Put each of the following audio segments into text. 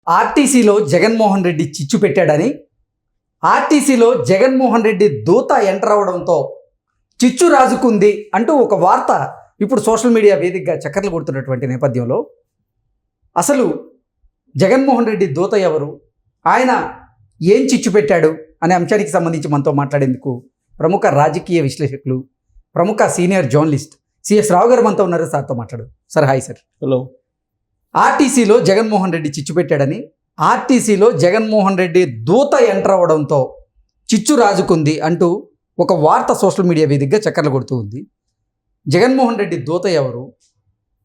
ఆర్టీసీలో జగన్మోహన్ రెడ్డి చిచ్చు పెట్టాడని, ఆర్టీసీలో జగన్మోహన్ రెడ్డి దూత ఎంటర్ అవడంతో చిచ్చు రాజుకుంది అంటూ ఒక వార్త ఇప్పుడు సోషల్ మీడియా వేదికగా చక్కర్లు కొడుతున్నటువంటి నేపథ్యంలో అసలు జగన్మోహన్ రెడ్డి దూత ఎవరు, ఆయన ఏం చిచ్చు పెట్టాడు అనే అంశానికి సంబంధించి మనతో మాట్లాడేందుకు ప్రముఖ రాజకీయ విశ్లేషకులు, ప్రముఖ సీనియర్ జర్నలిస్ట్ సిఎస్ రావు గారు మనతో ఉన్నారు. సార్తో మాట్లాడు. Sir, hi sir. హలో. ఆర్టీసీలో జగన్మోహన్ రెడ్డి చిచ్చు పెట్టాడని, ఆర్టీసీలో జగన్మోహన్ రెడ్డి దూత ఎంటర్ అవ్వడంతో చిచ్చు రాజుకుంది అంటూ ఒక వార్త సోషల్ మీడియా వేదికగా చక్కర్లు కొడుతూ ఉంది. జగన్మోహన్ రెడ్డి దూత ఎవరు,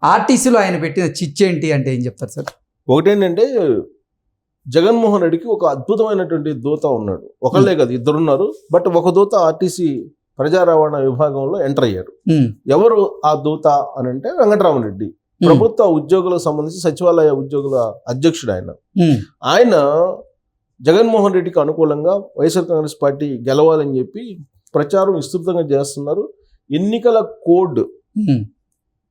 ఆర్టీసీలో ఆయన పెట్టిన చిచ్చు ఏంటి అంటే ఏం చెప్తారు సార్? ఒకటేంటంటే జగన్మోహన్ రెడ్డికి ఒక అద్భుతమైనటువంటి దూత ఉన్నాడు. ఒకళ్ళే కదా, ఇద్దరున్నారు. బట్ ఒక దూత ఆర్టీసీ ప్రజా రవాణా విభాగంలో ఎంటర్ అయ్యారు. ఎవరు ఆ దూత అని అంటే వెంకటరామరెడ్డి, ప్రభుత్వ ఉద్యోగులకు సంబంధించి సచివాలయ ఉద్యోగుల అధ్యక్షుడు ఆయన. ఆయన జగన్మోహన్ రెడ్డికి అనుకూలంగా వైఎస్ఆర్ కాంగ్రెస్ పార్టీ గెలవాలని చెప్పి ప్రచారం విస్తృతంగా చేస్తున్నారు. ఎన్నికల కోడ్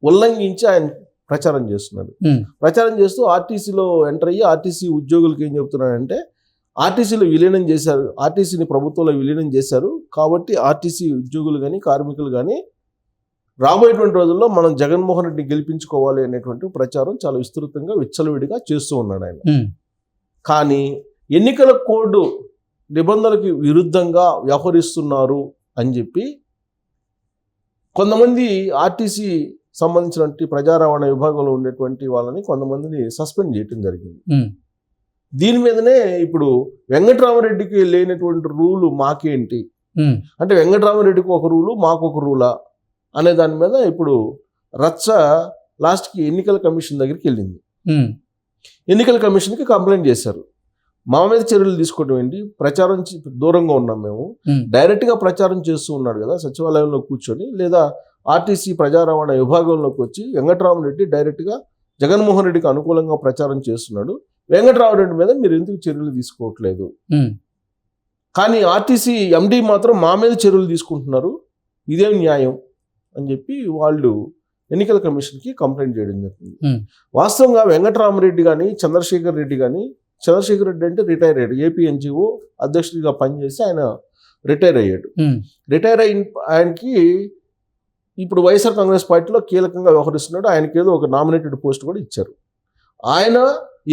ఉల్లంఘించి ఆయన ప్రచారం చేస్తున్నారు. ప్రచారం చేస్తూ ఆర్టీసీలో ఎంటర్ అయ్యి ఆర్టీసీ ఉద్యోగులకి ఏం చెప్తున్నాడంటే, ఆర్టీసీలో విలీనం చేశారు, ఆర్టీసీని ప్రభుత్వంలో విలీనం చేశారు కాబట్టి ఆర్టీసీ ఉద్యోగులు కానీ కార్మికులు కానీ రాబోయేటువంటి రోజుల్లో మనం జగన్మోహన్ రెడ్డిని గెలిపించుకోవాలి అనేటువంటి ప్రచారం చాలా విస్తృతంగా విచ్చలవిడిగా చేస్తూ ఉన్నాడు ఆయన. కానీ ఎన్నికల కోడ్ నిబంధనలకు విరుద్ధంగా వ్యవహరిస్తున్నారు అని చెప్పి కొంతమంది ఆర్టీసీ సంబంధించినటువంటి ప్రజా రవాణా విభాగంలో ఉండేటువంటి వాళ్ళని కొంతమందిని సస్పెండ్ చేయడం జరిగింది. దీని మీదనే ఇప్పుడు వెంకటరామరెడ్డికి లేనటువంటి రూలు మాకేంటి అంటే, వెంకటరామరెడ్డికి ఒక రూలు మాకు ఒక రూలా అనే దాని మీద ఇప్పుడు రచ్చ లాస్ట్కి ఎన్నికల కమిషన్ దగ్గరికి వెళ్ళింది. ఎన్నికల కమిషన్కి కంప్లైంట్ చేశారు. మా మీద చర్యలు తీసుకోవడం ఏంటి, ప్రచారం దూరంగా ఉన్నాం మేము, డైరెక్ట్గా ప్రచారం చేస్తూ ఉన్నాడు కదా సచివాలయంలో కూర్చొని, లేదా ఆర్టీసీ ప్రజా రవాణా విభాగంలోకి వచ్చి వెంకటరామరెడ్డి డైరెక్ట్గా జగన్మోహన్ రెడ్డికి అనుకూలంగా ప్రచారం చేస్తున్నాడు, వెంకటరామరెడ్డి మీద మీరు ఎందుకు చర్యలు తీసుకోవట్లేదు, కానీ ఆర్టీసీ ఎండీ మాత్రం మా మీద చర్యలు తీసుకుంటున్నారు, ఇదేం న్యాయం అని చెప్పి వాళ్ళు ఎన్నికల కమిషన్కి కంప్లైంట్ చేయడం జరిగింది. వాస్తవంగా వెంకటరామరెడ్డి కానీ చంద్రశేఖర్ రెడ్డి కానీ, చంద్రశేఖర్ రెడ్డి అంటే రిటైర్ అయ్యాడు, ఏపీ ఎన్జిఓ అధ్యక్షుడిగా పనిచేసి ఆయన రిటైర్ అయ్యాడు. రిటైర్ అయిన ఆయనకి ఇప్పుడు వైఎస్ఆర్ కాంగ్రెస్ పార్టీలో కీలకంగా వ్యవహరిస్తున్నాడు. ఆయనకి ఏదో ఒక నామినేటెడ్ పోస్ట్ కూడా ఇచ్చారు. ఆయన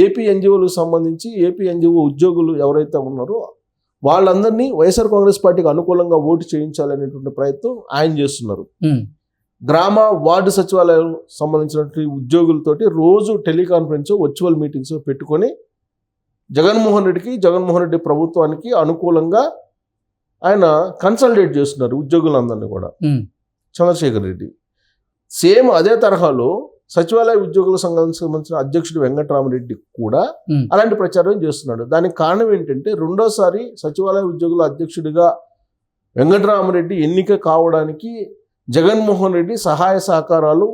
ఏపీ ఎన్జిఓలకు సంబంధించి ఏపీ ఎన్జిఓ ఉద్యోగులు ఎవరైతే ఉన్నారో వాళ్ళందరినీ వైఎస్ఆర్ కాంగ్రెస్ పార్టీకి అనుకూలంగా ఓటు చేయించాలనేటువంటి ప్రయత్నం ఆయన చేస్తున్నారు. గ్రామ వార్డు సచివాలయం సంబంధించినటువంటి ఉద్యోగులతోటి రోజు టెలికాన్ఫరెన్స్, వర్చువల్ మీటింగ్స్ పెట్టుకొని జగన్మోహన్ రెడ్డికి, జగన్మోహన్ రెడ్డి ప్రభుత్వానికి అనుకూలంగా ఆయన కన్సల్టేట్ చేస్తున్నారు ఉద్యోగులందరినీ కూడా. చంద్రశేఖర్ రెడ్డి సేమ్ అదే తరహాలో సచివాలయ ఉద్యోగుల సంఘానికి సంబంధించిన అధ్యక్షుడు వెంకటరామరెడ్డి కూడా అలాంటి ప్రచారం చేస్తున్నాడు. దానికి కారణం ఏంటంటే, రెండోసారి సచివాలయ ఉద్యోగుల అధ్యక్షుడిగా వెంకటరామరెడ్డి ఎన్నిక కావడానికి జగన్మోహన్ రెడ్డి సహాయ సహకారాలు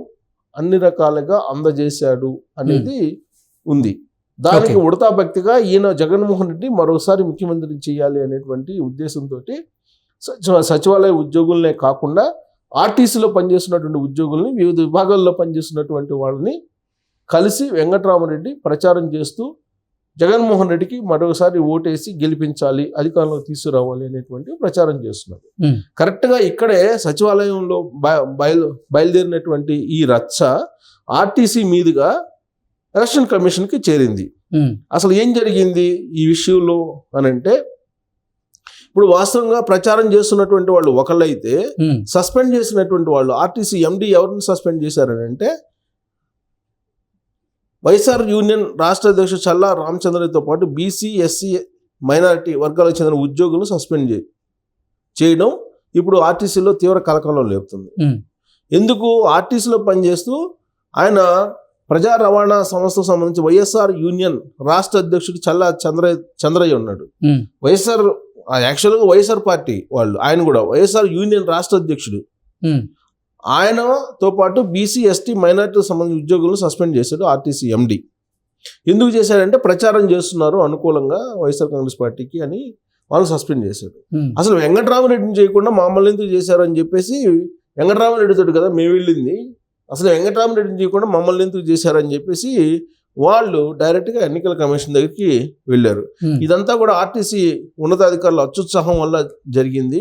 అన్ని రకాలుగా అందజేశాడు అనేది ఉంది. దానికి ఉడతా భక్తిగా ఈయన జగన్మోహన్ రెడ్డి మరోసారి ముఖ్యమంత్రి చేయాలి అనేటువంటి ఉద్దేశంతో సచివాలయ ఉద్యోగులనే కాకుండా ఆర్టీసీలో పనిచేస్తున్నటువంటి ఉద్యోగుల్ని, వివిధ విభాగాల్లో పనిచేస్తున్నటువంటి వాళ్ళని కలిసి వెంకటరామరెడ్డి ప్రచారం చేస్తూ జగన్మోహన్ రెడ్డికి మరోసారి ఓటేసి గెలిపించాలి, అధికారంలో తీసుకురావాలి అనేటువంటి ప్రచారం చేస్తున్నారు. కరెక్ట్గా ఇక్కడే సచివాలయంలో బయలుదేరినటువంటి ఈ రచ్చ ఆర్టీసీ మీదుగా ఎలక్షన్ కమిషన్కి చేరింది. అసలు ఏం జరిగింది ఈ విషయంలో అని అంటే, ఇప్పుడు వాస్తవంగా ప్రచారం చేస్తున్నటువంటి వాళ్ళు ఒకళ్ళైతే సస్పెండ్ చేసినటువంటి వాళ్ళు ఆర్టీసీ ఎండీ ఎవరిని సస్పెండ్ చేశారని అంటే, వైఎస్ఆర్ యూనియన్ రాష్ట్ర అధ్యక్షుడు చల్లా రామచంద్రతో పాటు బీసీ, ఎస్సీ, మైనారిటీ వర్గాలకు చెందిన ఉద్యోగులను సస్పెండ్ చేయడం ఇప్పుడు ఆర్టీసీలో తీవ్ర కలకలం లేపుతుంది. ఎందుకు? ఆర్టీసీలో పనిచేస్తూ ఆయన ప్రజా రవాణా సంస్థకు సంబంధించి వైఎస్ఆర్ యూనియన్ రాష్ట్ర అధ్యక్షుడు చల్లా చంద్రయ్య ఉన్నాడు. యాక్చువల్గా వైఎస్ఆర్ పార్టీ వాళ్ళు, ఆయన కూడా వైఎస్ఆర్ యూనియన్ రాష్ట్ర అధ్యక్షుడు. ఆయనతో పాటు బీసీ, ఎస్టీ, మైనారిటీకి సంబంధించిన ఉద్యోగులను సస్పెండ్ చేశాడు ఆర్టీసీ ఎండీ. ఎందుకు చేశాడంటే, ప్రచారం చేస్తున్నారు అనుకూలంగా వైఎస్ఆర్ కాంగ్రెస్ పార్టీకి అని వాళ్ళు సస్పెండ్ చేశాడు. అసలు వెంకటరామరెడ్డిని చేయకుండా మమ్మల్ని ఎందుకు చేశారు అని చెప్పేసి, వెంకటరామరెడ్డితో కదా మేము వెళ్ళింది, అసలు వెంకటరామరెడ్డిని చేయకుండా మమ్మల్ని ఎందుకు చేశారని చెప్పేసి వాళ్ళు డైరెక్ట్గా ఎన్నికల కమిషన్ దగ్గరికి వెళ్ళారు. ఇదంతా కూడా ఆర్టీసీ ఉన్నతాధికారుల అత్యుత్సాహం వల్ల జరిగింది.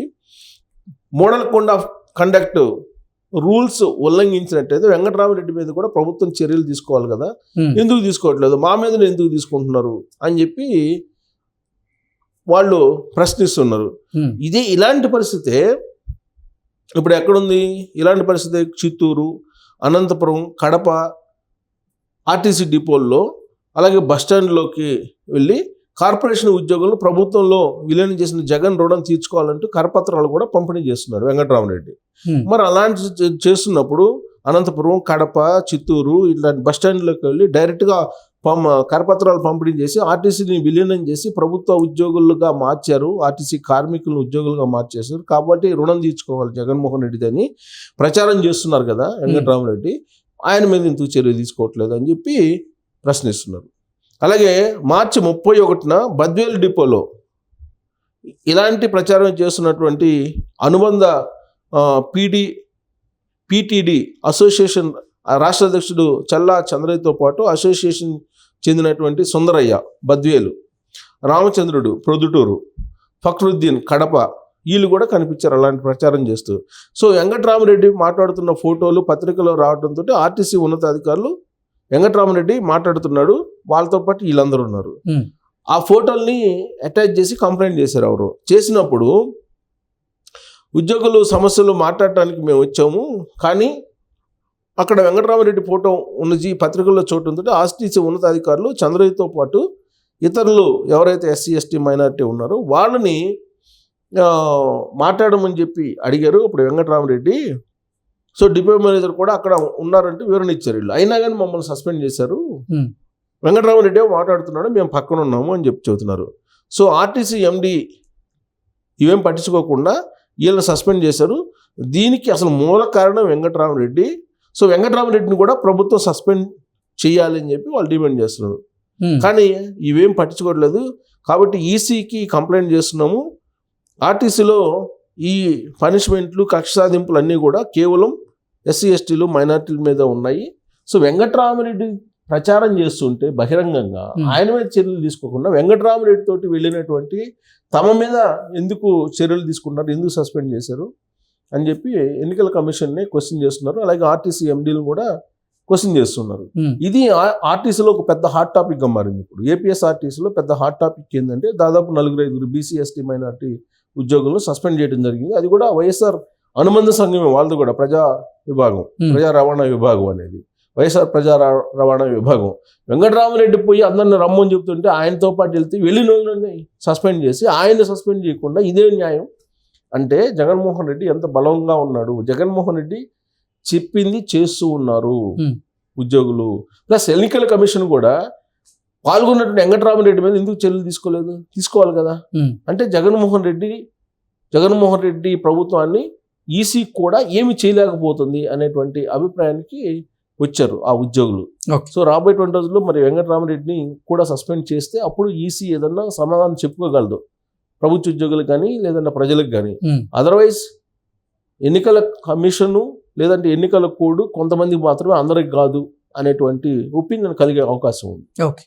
Model code of conduct rules ఉల్లంఘించినట్టయితే వెంకటరామరెడ్డి మీద కూడా ప్రభుత్వం చర్యలు తీసుకోవాలి కదా, ఎందుకు తీసుకోవట్లేదు, మా మీద ఎందుకు తీసుకుంటున్నారు అని చెప్పి వాళ్ళు ప్రశ్నిస్తున్నారు. ఇలాంటి పరిస్థితే ఇప్పుడు ఎక్కడుంది? ఇలాంటి పరిస్థితి చిత్తూరు, అనంతపురం, కడప ఆర్టీసీ డిపోల్లో, అలాగే బస్టాండ్లోకి వెళ్ళి కార్పొరేషన్ ఉద్యోగులు ప్రభుత్వంలో విలీనం చేసిన జగన్ రుణం తీర్చుకోవాలంటూ కరపత్రాలు కూడా పంపిణీ చేస్తున్నారు వెంకటరామరెడ్డి. మరి అలాంటి చేస్తున్నప్పుడు అనంతపురం, కడప, చిత్తూరు ఇలాంటి బస్టాండ్లోకి వెళ్ళి డైరెక్ట్గా కరపత్రాలు పంపిణీ చేసి ఆర్టీసీని విలీనం చేసి ప్రభుత్వ ఉద్యోగులుగా మార్చారు, ఆర్టీసీ కార్మికులను ఉద్యోగులుగా మార్చేశారు, కాబట్టి రుణం తీర్చుకోవాలి జగన్మోహన్ రెడ్డి అని ప్రచారం చేస్తున్నారు కదా వెంకటరామరెడ్డి. ఆయన మీద ఎందుకు చర్య తీసుకోవట్లేదు అని చెప్పి ప్రశ్నిస్తున్నారు. అలాగే మార్చి 31న బద్వేలు డిపోలో ఇలాంటి ప్రచారం చేస్తున్నటువంటి అనుబంధ పీటీడీ అసోసియేషన్ రాష్ట్ర అధ్యక్షుడు చల్లా చంద్రయ్యతో పాటు అసోసియేషన్ చెందినటువంటి సుందరయ్య బద్వేలు, రామచంద్రుడు ప్రొద్దుటూరు, ఫక్రుద్దీన్ కడప, వీళ్ళు కూడా కనిపించారు అలాంటి ప్రచారం చేస్తూ. సో వెంకటరామరెడ్డి మాట్లాడుతున్న ఫోటోలు పత్రికలో రావడంతో ఆర్టీసీ ఉన్నతాధికారులు వెంకటరామరెడ్డి మాట్లాడుతున్నాడు, వాళ్ళతో పాటు వీళ్ళందరూ ఉన్నారు. ఆ ఫోటోల్ని అటాచ్ చేసి కంప్లైంట్ చేశారు. ఎవరు చేసినప్పుడు ఉద్యోగులు సమస్యలు మాట్లాడటానికి మేము వచ్చాము, కానీ అక్కడ వెంకటరామరెడ్డి ఫోటో ఉన్నది పత్రికల్లో చూడటంతో ఆర్టీసీ ఉన్నతాధికారులు చంద్రయ్యతో పాటు ఇతరులు ఎవరైతే ఎస్సీ ఎస్టీ మైనారిటీ ఉన్నారో వాళ్ళని మాట్లాడమని చెప్పి అడిగారు. అప్పుడు వెంకటరామరెడ్డి సో డిపో మేనేజర్ కూడా అక్కడ ఉన్నారంటే వివరణ ఇచ్చారు. వీళ్ళు అయినా కానీ మమ్మల్ని సస్పెండ్ చేశారు, వెంకటరామరెడ్డి మాట్లాడుతున్నాడు, మేము పక్కన ఉన్నాము అని చెప్పి చెబుతున్నారు. సో ఆర్టీసీ ఎండి ఇవేం పట్టించుకోకుండా వీళ్ళని సస్పెండ్ చేశారు. దీనికి అసలు మూల కారణం వెంకటరామరెడ్డి. సో వెంకటరామరెడ్డిని కూడా ప్రభుత్వం సస్పెండ్ చేయాలని చెప్పి వాళ్ళు డిమాండ్ చేస్తున్నారు. కానీ ఇవేం పట్టించుకోవట్లేదు. కాబట్టి ఈసీకి కంప్లైంట్ చేస్తున్నాము. ఆర్టీసీలో ఈ పనిష్మెంట్లు, కక్ష సాధింపులు అన్నీ కూడా కేవలం ఎస్సీ ఎస్టీలు మైనార్టీల మీద ఉన్నాయి. సో వెంకటరామరెడ్డి ప్రచారం చేస్తుంటే బహిరంగంగా ఆయన మీద చర్యలు తీసుకోకుండా వెంకటరామరెడ్డి తోటి వెళ్ళినటువంటి తమ మీద ఎందుకు చర్యలు తీసుకున్నారు, ఎందుకు సస్పెండ్ చేశారు అని చెప్పి ఎన్నికల కమిషన్ని క్వశ్చన్ చేస్తున్నారు. అలాగే ఆర్టీసీ ఎండీలు కూడా క్వశ్చన్ చేస్తున్నారు. ఇది ఆర్టీసీలో ఒక పెద్ద హాట్ టాపిక్గా మారింది. ఇప్పుడు ఏపీఎస్ఆర్టీసీలో పెద్ద హాట్ టాపిక్ ఏంటంటే దాదాపు 4-5 బీసీ ఎస్టీ మైనార్టీ ఉద్యోగులను సస్పెండ్ చేయడం జరిగింది. అది కూడా వైఎస్ఆర్ అనుబంధ సంఘమే, వాళ్ళది కూడా ప్రజా విభాగం, ప్రజా రవాణా విభాగం అనేది వైఎస్ఆర్ ప్రజా రవాణా విభాగం. వెంకటరామరెడ్డి పోయి అందరిని రమ్మని చెప్తుంటే ఆయనతో పాటు వెళ్తే వెళ్ళిన వాళ్ళని సస్పెండ్ చేసి ఆయన సస్పెండ్ చేయకుండా ఇదే న్యాయం అంటే జగన్మోహన్ రెడ్డి ఎంత బలంగా ఉన్నాడు. జగన్మోహన్ రెడ్డి చెప్పింది చేస్తూ ఉన్నారు ఉద్యోగులు. ప్లస్ ఎన్నికల కమిషన్ కూడా పాల్గొన్నటువంటి వెంకటరామరెడ్డి మీద ఎందుకు చర్యలు తీసుకోలేదు? తీసుకోవాలి కదా. అంటే జగన్మోహన్ రెడ్డి ప్రభుత్వాన్ని ఈసీ కూడా ఏమి చేయలేకపోతుంది అనేటువంటి అభిప్రాయానికి వచ్చారు ఆ ఉద్యోగులు. సో రాబోయేటువంటి రోజుల్లో మరి వెంకటరామరెడ్డిని కూడా సస్పెండ్ చేస్తే అప్పుడు ఈసీ ఏదన్నా సమాధానం చెప్పుకోగలదు ప్రభుత్వ ఉద్యోగులకు కానీ లేదంటే ప్రజలకు కానీ. అదర్వైజ్ ఎన్నికల కమిషను లేదంటే ఎన్నికల కోడ్ కొంతమందికి మాత్రమే, అందరికి కాదు అనేటువంటి ఒపీనియన్ కలిగే అవకాశం ఉంది. ఓకే.